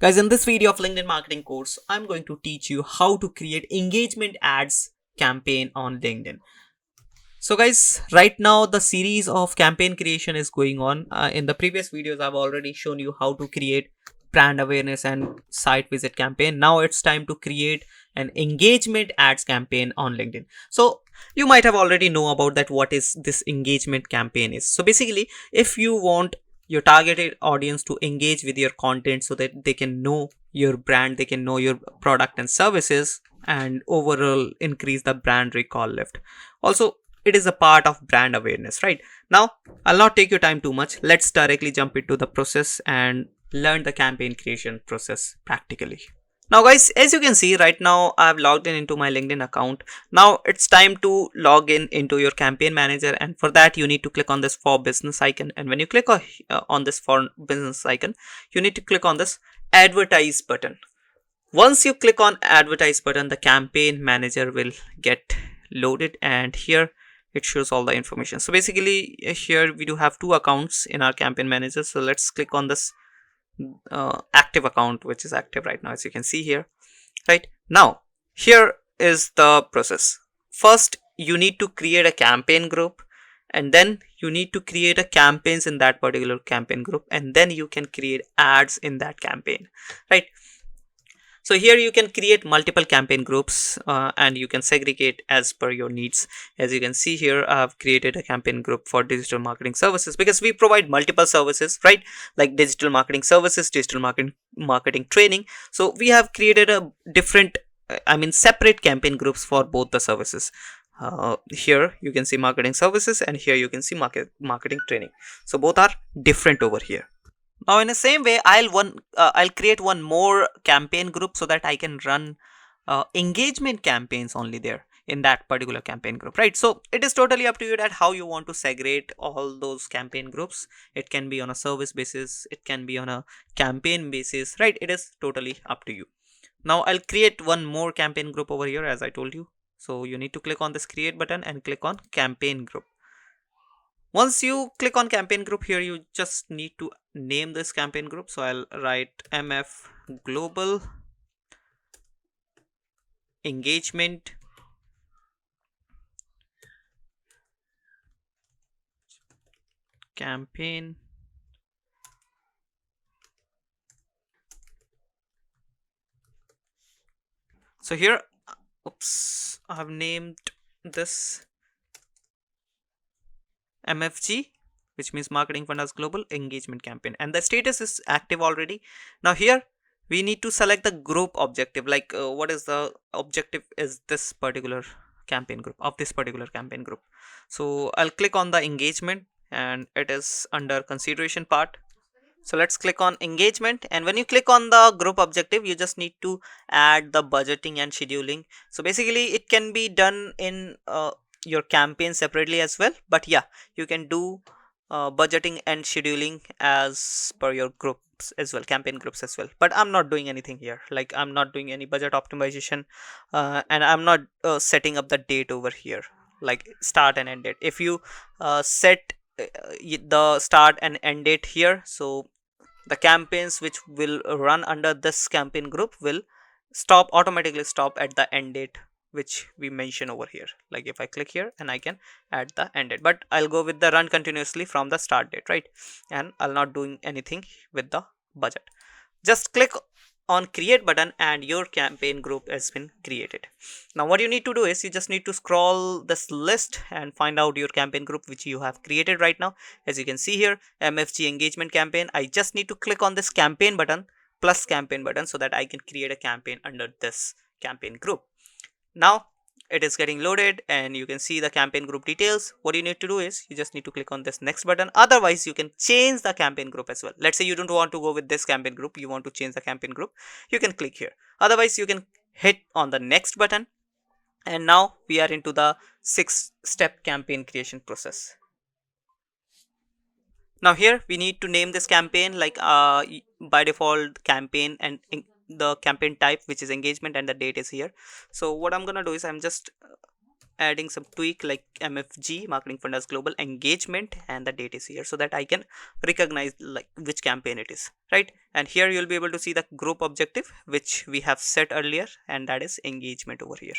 Guys, in this video of LinkedIn marketing course, I'm going to teach you how to create engagement ads campaign on LinkedIn. So guys, right now the series of campaign creation is going on. In the previous videos, I've already shown you how to create brand awareness and site visit campaign. Now it's time to create an engagement ads campaign on LinkedIn. So you might have already know about that what is this engagement campaign is. So basically, if you want your targeted audience to engage with your content so that they can know your brand, they can know your product and services, and overall increase the brand recall lift. Also, it is a part of brand awareness, right? Now I'll not take your time too much. Let's directly jump into the process and learn the campaign creation process practically. Now guys, as you can see right now, I've logged in into my LinkedIn account. Now it's time to log in into your campaign manager, and for that you need to click on this for business icon. And when you click on this for business icon, you need to click on this advertise button. Once you click on advertise button, the campaign manager will get loaded, and here it shows all the information. So basically here we do have two accounts in our campaign manager. So let's click on this active account, which is active right now, as you can see here. Right now, here is the process. First, you need to create a campaign group, and then you need to create a campaigns in that particular campaign group, and then you can create ads in that campaign, right? So here you can create multiple campaign groups and you can segregate as per your needs. As you can see here, I have created a campaign group for digital marketing services because we provide multiple services, right? Like digital marketing services, digital marketing training. So we have created a different, separate campaign groups for both the services. Here you can see marketing services, and here you can see marketing training. So both are different over here. Now in the same way, I'll create one more campaign group so that I can run engagement campaigns only there in that particular campaign group, right? So it is totally up to you that how you want to segregate all those campaign groups. It can be on a service basis, it can be on a campaign basis, right? It is totally up to you. Now I'll create one more campaign group over here, as I told you. So you need to click on this create button and click on campaign group. Once you click on campaign group, here you just need to name this campaign group. So I'll write MF global engagement campaign. So here, oops, I have named this MFG, which means marketing fundas global engagement campaign, and the status is active already. Now here we need to select the group objective, like what is the objective is this particular campaign group of this particular campaign group. So I'll click on the engagement, and it is under consideration part. So let's click on engagement, and when you click on the group objective, you just need to add the budgeting and scheduling. So basically it can be done in your campaign separately as well, but yeah, you can do budgeting and scheduling as per your groups as well, campaign groups as well. But I'm not doing anything here, like I'm not doing any budget optimization, and I'm not setting up the date over here, like start and end date. If you set the start and end date here, so the campaigns which will run under this campaign group will automatically stop at the end date which we mention over here. Like if I click here, and I can add the end date, but I'll go with the run continuously from the start date, right? And I'll not doing anything with the budget. Just click on create button and your campaign group has been created. Now what you need to do is you just need to scroll this list and find out your campaign group which you have created right now. As you can see here, MFG engagement campaign. I just need to click on this campaign button plus campaign button so that I can create a campaign under this campaign group. Now it is getting loaded, and you can see the campaign group details. What you need to do is you just need to click on this next button. Otherwise you can change the campaign group as well. Let's say you don't want to go with this campaign group, you want to change the campaign group, you can click here. Otherwise you can hit on the next button, and now we are into the 6-step campaign creation process. Now here we need to name this campaign, like by default campaign, and the campaign type which is engagement, and the date is here. So what I'm gonna do is I'm just adding some tweak like MFG, marketing fund as global engagement, and the date is here so that I can recognize like which campaign it is, right? And here you'll be able to see the group objective which we have set earlier, and that is engagement over here.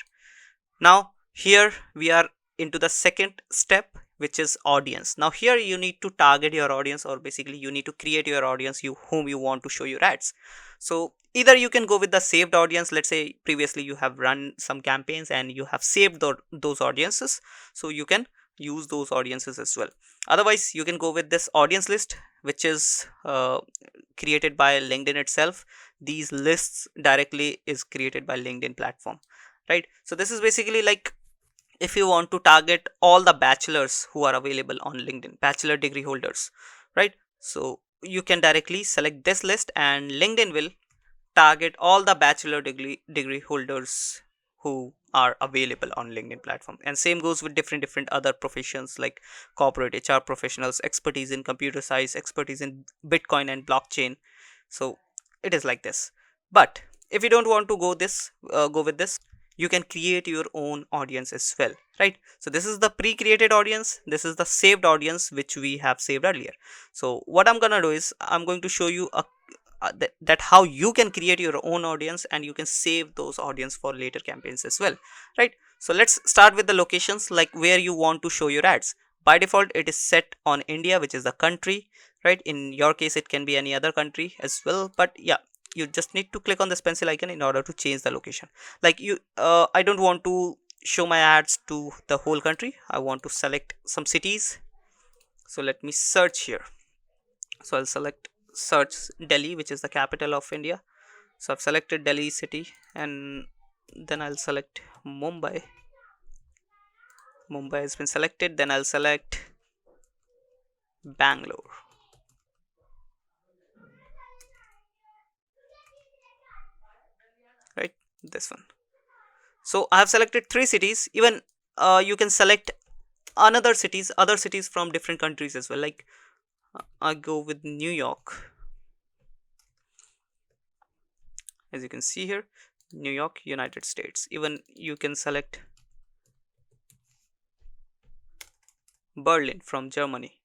Now here we are into the second step, which is audience. Now here you need to target your audience, or basically you need to create your audience, you whom you want to show your ads. So either you can go with the saved audience. Let's say previously you have run some campaigns and you have saved those audiences, so you can use those audiences as well. Otherwise you can go with this audience list, which is created by LinkedIn itself. These lists directly is created by LinkedIn platform, right? So this is basically like if you want to target all the bachelors who are available on LinkedIn, bachelor degree holders, right? So you can directly select this list and LinkedIn will target all the bachelor degree holders who are available on LinkedIn platform. And same goes with different other professions like corporate HR professionals, expertise in computer science, expertise in Bitcoin and blockchain. So it is like this. But if you don't want to go with this, you can create your own audience as well, right? So this is the pre-created audience, this is the saved audience which we have saved earlier. So what I'm gonna do is I'm going to show you that how you can create your own audience and you can save those audience for later campaigns as well, right? So let's start with the locations, like where you want to show your ads. By default it is set on India, which is the country, right? In your case it can be any other country as well, but yeah, you just need to click on this pencil icon in order to change the location. Like I don't want to show my ads to the whole country, I want to select some cities. So let me search here. So I'll select search Delhi, which is the capital of India. So I've selected Delhi city, and then I'll select Mumbai has been selected. Then I'll select Bangalore, right? This one. So I have selected three cities. Even you can select other cities from different countries as well. Like I go with New York, as you can see here, New York, United States. Even you can select Berlin from Germany.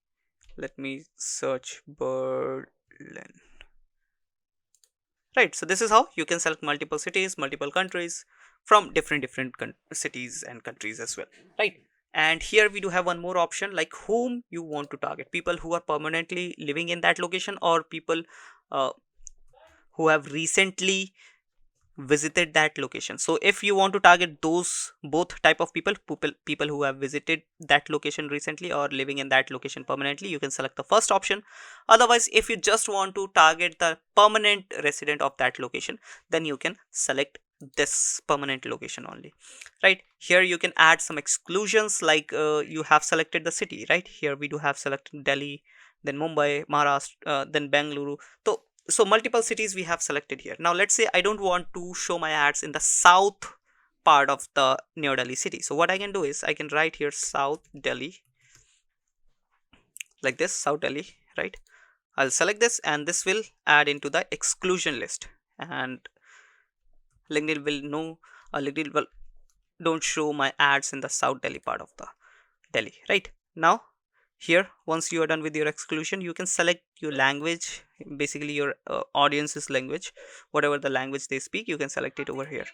Let me search Berlin. Right, so this is how you can select multiple cities, multiple countries from different cities and countries as well, right? And here we do have one more option, like whom you want to target, people who are permanently living in that location, or people uh, who have recently visited that location. So if you want to target those both type of people who have visited that location recently or living in that location permanently, you can select the first option. Otherwise, if you just want to target the permanent resident of that location, then you can select this permanent location only, right? Here you can add some exclusions, like you have selected the city, right? Here we do have selected Delhi, then Mumbai, Maharashtra, then Bengaluru. So multiple cities we have selected here. Now let's say I don't want to show my ads in the south part of the New Delhi city. So what I can do is I can write here South Delhi, like this, South Delhi, right? I'll select this and this will add into the exclusion list, and LinkedIn will know, LinkedIn will don't show my ads in the South Delhi part of the Delhi, right? Now here, once you are done with your exclusion, you can select your language, basically your audience's language, whatever the language they speak, you can select it over here.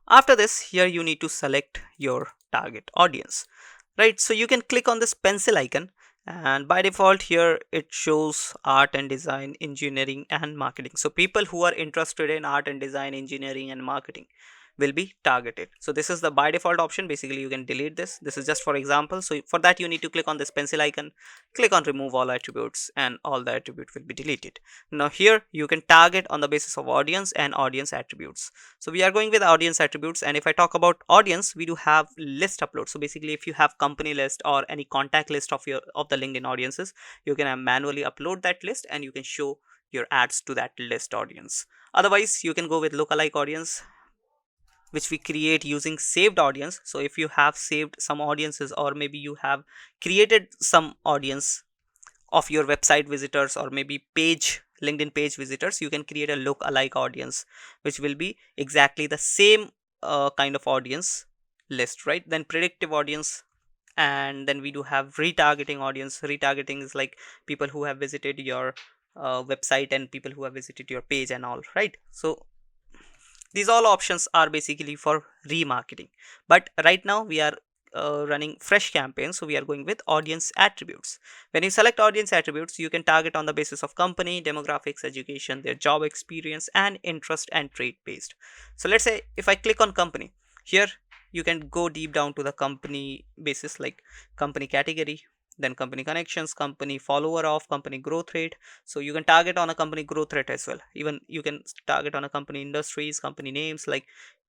After this, here you need to select your target audience, right? So you can click on this pencil icon, and by default here it shows art and design, engineering and marketing. So people who are interested in art and design, engineering and marketing will be targeted. So this is the by default option. Basically you can delete this is just for example. So for that you need to click on this pencil icon, click on remove all attributes, and all the attribute will be deleted. Now here you can target on the basis of audience and audience attributes. So we are going with audience attributes, and if I talk about audience, we do have list upload. So basically if you have company list or any contact list of the LinkedIn audiences, you can manually upload that list and you can show your ads to that list audience. Otherwise you can go with lookalike audience, which we create using saved audience. So if you have saved some audiences, or maybe you have created some audience of your website visitors, or maybe LinkedIn page visitors, you can create a look alike audience which will be exactly the same kind of audience list, right? Then predictive audience, and then we do have retargeting audience. Retargeting is like people who have visited your website and people who have visited your page and all, right? So these all options are basically for remarketing, but right now we are running fresh campaigns, so we are going with audience attributes. When you select audience attributes, you can target on the basis of company demographics, education, their job experience, and interest and trait based. So let's say if I click on company here, you can go deep down to the company basis, like company category, then company connections, company follower of, company growth rate. So you can target on a company growth rate as well. Even you can target on a company industries, company names, like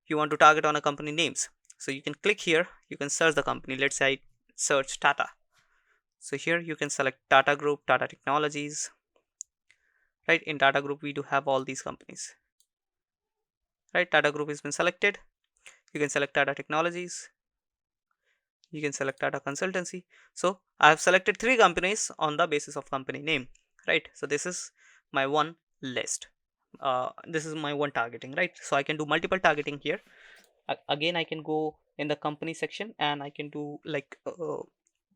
you want to target on a company names. So you can click here, you can search the company. Let's say I search Tata. So here you can select Tata Group, Tata Technologies, right? In Tata Group we do have all these companies, right? Tata Group has been selected. You can select Tata Technologies, you can select Tata Consultancy. So I have selected three companies on the basis of company name, right? So this is my one list. This is my one targeting, right? So I can do multiple targeting here. Again, I can go in the company section and I can do like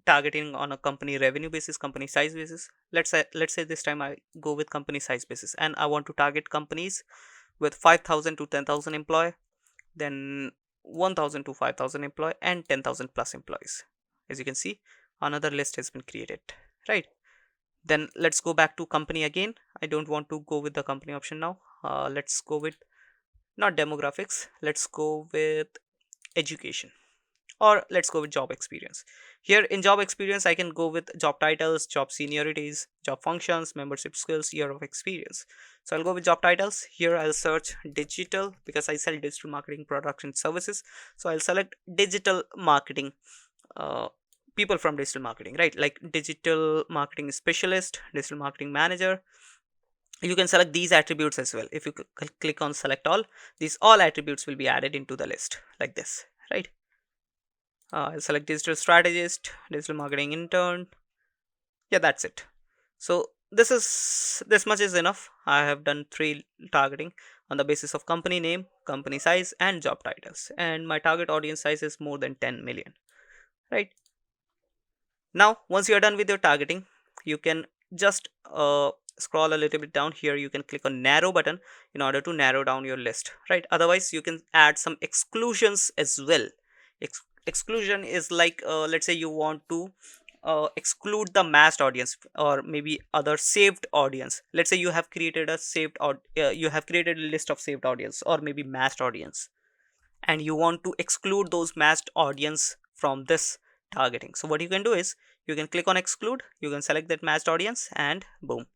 targeting on a company revenue basis, company size basis. Let's say this time I go with company size basis, and I want to target companies with 5,000 to 10,000 employee, then 1,000 to 5,000 employee, and 10,000 plus employees. As you can see, another list has been created, right? Then let's go back to company again. I don't want to go with the company option now. Let's go with not demographics, let's go with education, or let's go with job experience. Here in job experience, I can go with job titles, job seniorities, job functions, membership skills, year of experience. So I'll go with job titles. Here I'll search digital because I sell digital marketing products and services. So I'll select digital marketing, uh, people from digital marketing, right? Like digital marketing specialist, digital marketing manager. You can select these attributes as well. If you click on select all, these all attributes will be added into the list like this, right? I'll select digital strategist, digital marketing intern. Yeah, that's it. So this much is enough. I have done three targeting on the basis of company name, company size, and job titles, and my target audience size is more than 10 million, right? Now once you are done with your targeting, you can just scroll a little bit down. Here you can click on narrow button in order to narrow down your list, right? Otherwise you can add some exclusions as well. Exclusion is like, let's say you want to exclude the masked audience or maybe other saved audience. Let's say you have created a saved you have created a list of saved audience or maybe masked audience, and you want to exclude those masked audience from this targeting. So what you can do is you can click on exclude, you can select that masked audience, and boom,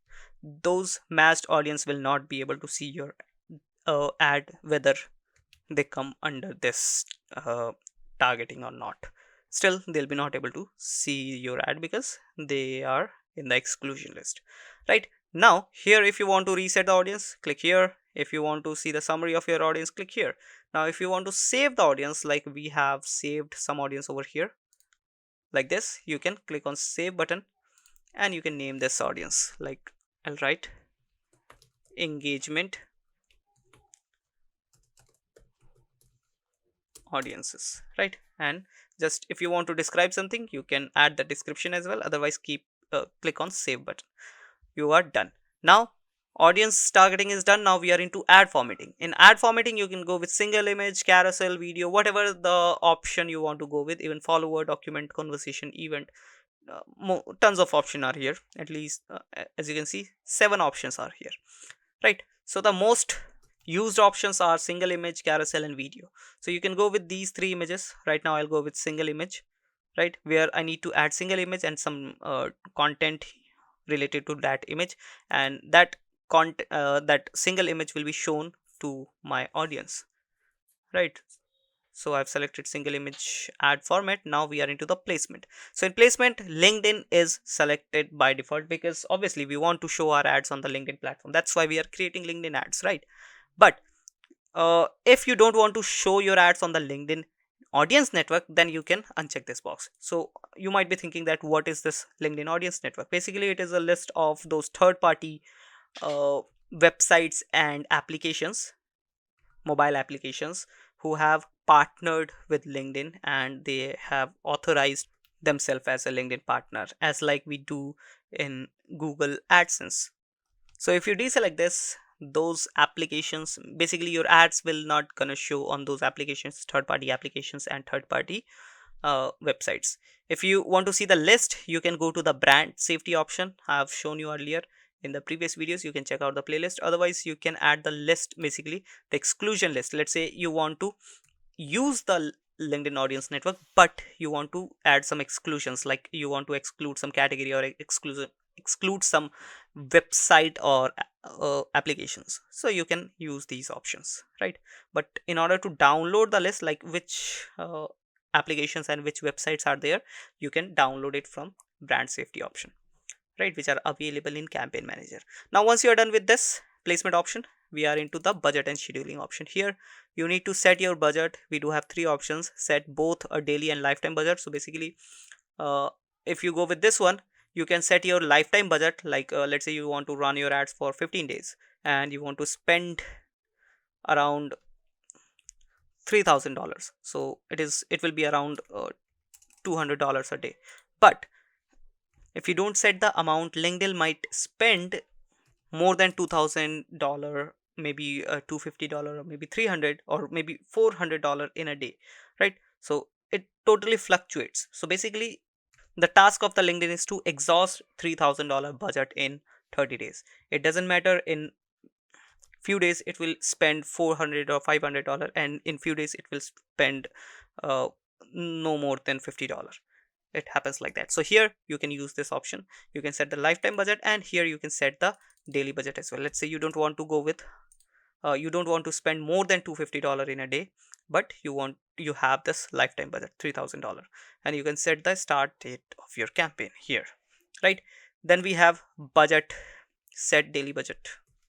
those masked audience will not be able to see your ad, whether they come under this targeting or not. Still they'll be not able to see your ad because they are in the exclusion list, right? Now here, if you want to reset the audience, click here. If you want to see the summary of your audience, click here. Now if you want to save the audience, like we have saved some audience over here like this, you can click on save button and you can name this audience, like I'll write engagement audiences, right? And just if you want to describe something, you can add the description as well. Otherwise keep click on save button. You are done. Now audience targeting is done. Now we are into ad formatting. In ad formatting, you can go with single image, carousel, video, whatever the option you want to go with. Even follower, document, conversation, event, tons of options are here. At least as you can see, 7 options are here, right? So the most used options are single image, carousel, and video. So you can go with these 3 images. Right now I'll go with single image, right, where I need to add single image and some content related to that image, and that single image will be shown to my audience, right? So I've selected single image ad format. Now we are into the placement. So in placement, LinkedIn is selected by default because obviously we want to show our ads on the LinkedIn platform. That's why we are creating LinkedIn ads, right? But if you don't want to show your ads on the LinkedIn audience network, then you can uncheck this box. So you might be thinking that what is this LinkedIn audience network? Basically it is a list of those third party uh, websites and applications, mobile applications, who have partnered with LinkedIn and they have authorized themselves as a LinkedIn partner, as like we do in Google AdSense. So if you deselect this, those applications, basically your ads will not gonna show on those applications, third party applications and third party websites. If you want to see the list, you can go to the brand safety option I have shown you earlier in the previous videos. You can check out the playlist. Otherwise you can add the list, basically the exclusion list. Let's say you want to use the LinkedIn audience network, but you want to add some exclusions, like you want to exclude some category or exclude some website or applications. So you can use these options, right? But in order to download the list, like which applications and which websites are there, you can download it from brand safety option, right, which are available in campaign manager. Now once you are done with this placement option, we are into the budget and scheduling option. Here you need to set your budget. We do have three options: set both a daily and lifetime budget. So basically uh, if you go with this one, you can set your lifetime budget, like let's say you want to run your ads for 15 days and you want to spend around $3,000. So it will be around $200 a day. But if you don't set the amount, LinkedIn might spend more than $2,000, maybe $250, or maybe 300, or maybe $400 in a day, right? So it totally fluctuates. So basically the task of the LinkedIn is to exhaust $3,000 budget in 30 days. It doesn't matter, in few days it will spend 400 or $500, and in few days it will spend uh, no more than $50. It happens like that. So here you can use this option. You can set the lifetime budget, and here you can set the daily budget as well. Let's say you don't want to go with you don't want to spend more than $250 in a day, but you have this lifetime budget $3,000, and you can set the start date of your campaign here, right? Then we have budget, set daily budget.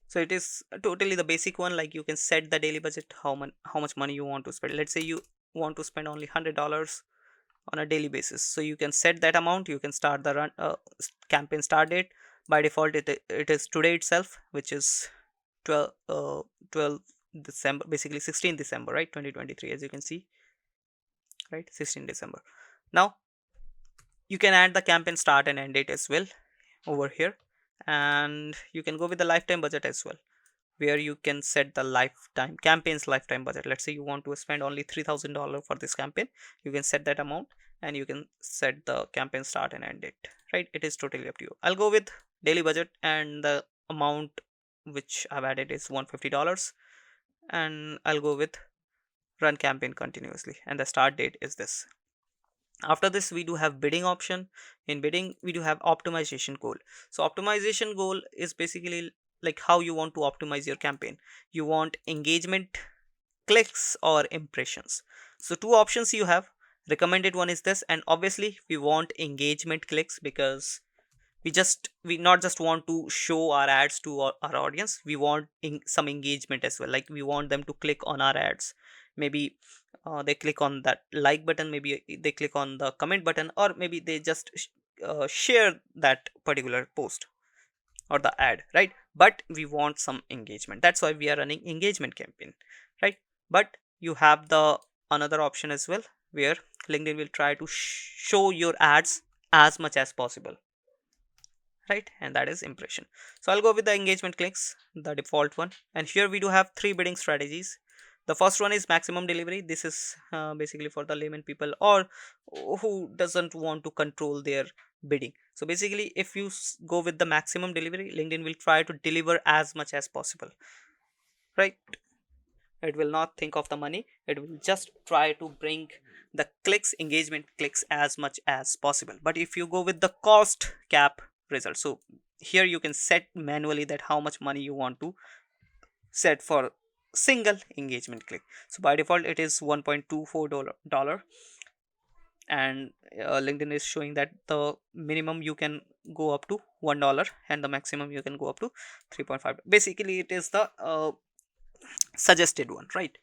So it is totally the basic one. Like you can set the daily budget, how much money you want to spend. Let's say you want to spend only $100 on a daily basis, so you can set that amount. You can start the campaign start date. By default it is today itself, which is 12 December, basically 16 December, right, 2023, as you can see, right, 16 December. Now you can add the campaign start and end date as well over here, and you can go with the lifetime budget as well, where you can set the lifetime campaign's lifetime budget. Let's say you want to spend only $3,000 for this campaign. You can set that amount, and you can set the campaign start and end date, right? It is totally up to you. I'll go with daily budget, and the amount which I've added is $150, and I'll go with run campaign continuously, and the start date is this. After this we do have bidding option. In bidding we do have optimization goal. So optimization goal is basically like how you want to optimize your campaign. You want engagement, clicks, or impressions. So two options you have. Recommended one is this, and obviously we want engagement clicks, because we not just want to show our ads to our audience. We want some engagement as well, like we want them to click on our ads. Maybe they click on that like button, maybe they click on the comment button, or maybe they just share that particular post or the ad, right? But we want some engagement. That's why we are running engagement campaign, right? But you have the another option as well, where LinkedIn will try to show your ads as much as possible, right? And that is impression. So I'll go with the engagement clicks, the default one. And here we do have three bidding strategies. The first one is maximum delivery. This is basically for the layman people, or who doesn't want to control their bidding. So basically if you go with the maximum delivery, LinkedIn will try to deliver as much as possible, right? It will not think of the money. It will just try to bring the clicks, engagement clicks, as much as possible. But if you go with the cost cap result, so here you can set manually that how much money you want to set for single engagement click. So by default it is $1.24, and LinkedIn is showing that the minimum you can go up to $1, and the maximum you can go up to 3.5. Basically it is the suggested one, right?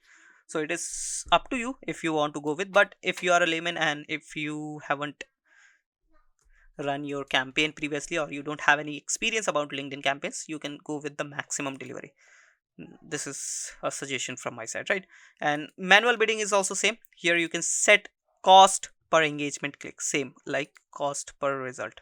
So it is up to you if you want to go with. But if you are a layman and if you haven't run your campaign previously, or you don't have any experience about LinkedIn campaigns, you can go with the maximum delivery. This is a suggestion from my side, right? And manual bidding is also same. Here you can set cost per engagement click, same like cost per result,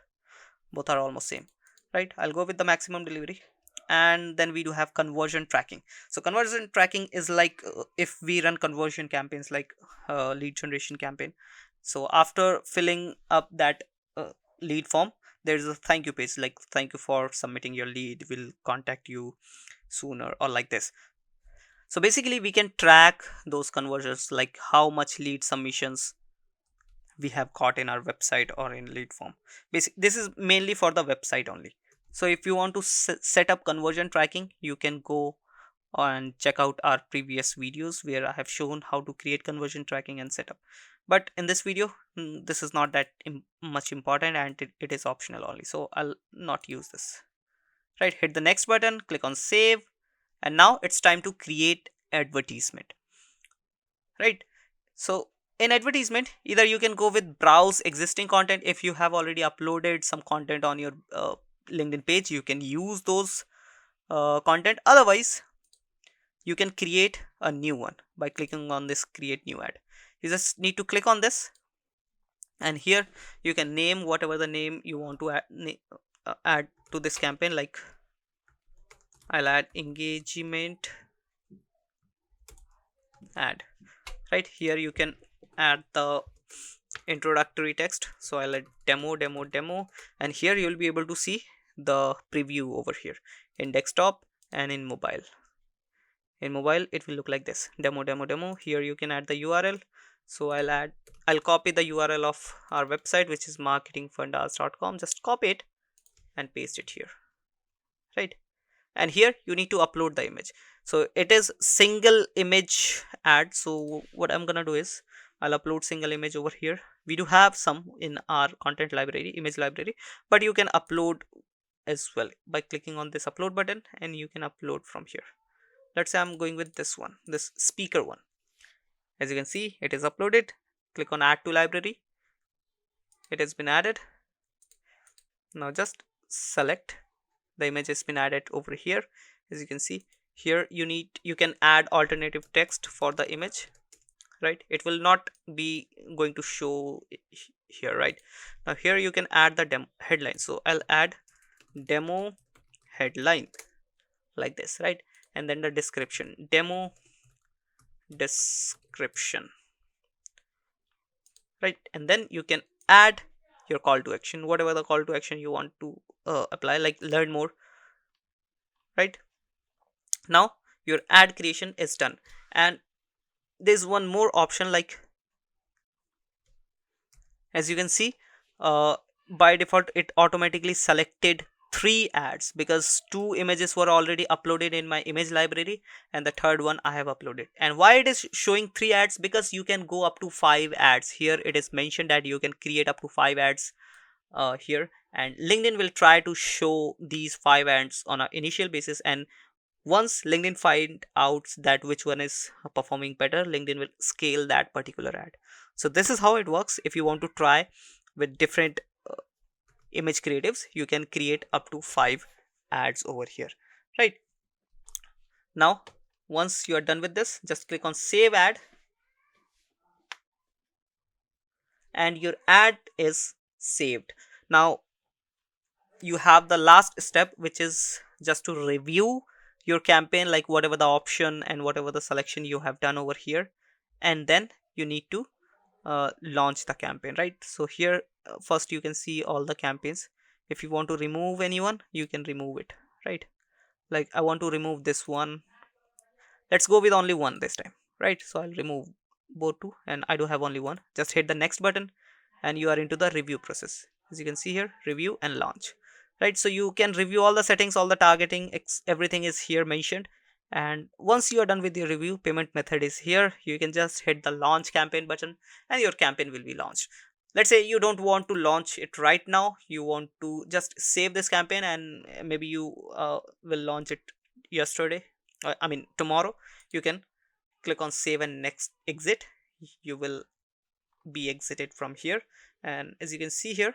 both are almost same, right? I'll go with the maximum delivery. And then we do have conversion tracking. So conversion tracking is like, if we run conversion campaigns like lead generation campaign, so after filling up that lead form, there's a thank you page like thank you for submitting your lead, we'll contact you sooner, or like this. So basically we can track those conversions, like how much lead submissions we have got in our website or in lead form. This is mainly for the website only. So if you want to set up conversion tracking, you can go and check out our previous videos where I have shown how to create conversion tracking and setup. But in this video, this is not that much important, and it is optional only, so I'll not use this. Right, hit the next button, click on save, and now it's time to create advertisement. Right, so in advertisement, either you can go with browse existing content. If you have already uploaded some content on your LinkedIn page, you can use those content. Otherwise, you can create a new one by clicking on this create new ad. You just need to click on this, and here you can name whatever the name you want to add to this campaign. Like I'll add engagement ad. Right, here you can add the introductory text, so I'll add demo, and here you'll be able to see the preview over here in desktop and in mobile. In mobile it will look like this, demo. Here you can add the URL. So I'll copy the URL of our website, which is marketingfundas.com. Just copy it and paste it here. Right, and here you need to upload the image. So it is single image ad, so what I'm gonna do is I'll upload single image over here. We do have some in our content library, image library, but you can upload as well by clicking on this upload button, and you can upload from here. Let's say I'm going with this one, this speaker one. As you can see, it is uploaded. Click on add to library, it has been added. Now just select, the image has been added over here. As you can see here, you can add alternative text for the image. Right, it will not be going to show here. Right, now here you can add the demo headline. So I'll add demo headline like this. Right, and then the description, demo description. Right, and then you can add your call to action, whatever the call to action you want to apply, like learn more. Right, now your ad creation is done, and there's one more option. Like as you can see, uh, by default it automatically selected 3 ads because 2 images were already uploaded in my image library, and the third one I have uploaded. And why it is showing 3 ads? Because you can go up to 5 ads. Here it is mentioned that you can create up to 5 ads here, and LinkedIn will try to show these 5 ads on an initial basis, and once LinkedIn find out that which one is performing better, LinkedIn will scale that particular ad. So this is how it works. If you want to try with different image creatives, you can create up to 5 ads over here. Right, now once you are done with this, just click on save ad, and your ad is saved. Now you have the last step, which is just to review your campaign, like whatever the option and whatever the selection you have done over here, and then you need to launch the campaign. Right, so here first you can see all the campaigns. If you want to remove anyone, you can remove it. Right, like I want to remove this one. Let's go with only one this time. Right, so I'll remove both two, and I do have only one. Just hit the next button, and you are into the review process. As you can see here, review and launch. Right, so you can review all the settings, all the targeting, everything is here mentioned. And once you are done with your review, payment method is here. You can just hit the launch campaign button, and your campaign will be launched. Let's say you don't want to launch it right now, you want to just save this campaign, and maybe you will launch it yesterday, I mean tomorrow. You can click on save and next exit. You will be exited from here, and as you can see here,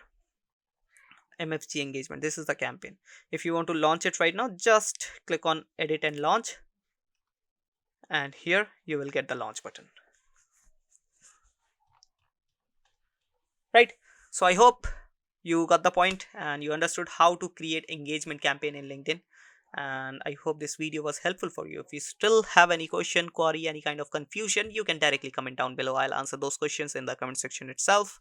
MFG engagement, this is the campaign. If you want to launch it right now, just click on edit and launch, and here you will get the launch button. Right, so I hope you got the point and you understood how to create engagement campaign in LinkedIn, and I hope this video was helpful for you. If you still have any question, query, any kind of confusion, you can directly comment down below. I'll answer those questions in the comment section itself.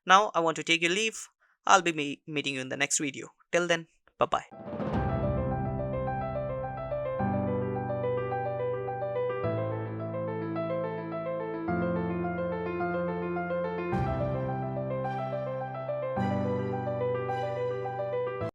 Now I want to take your leave. I'll be meeting you in the next video. Till then, bye bye.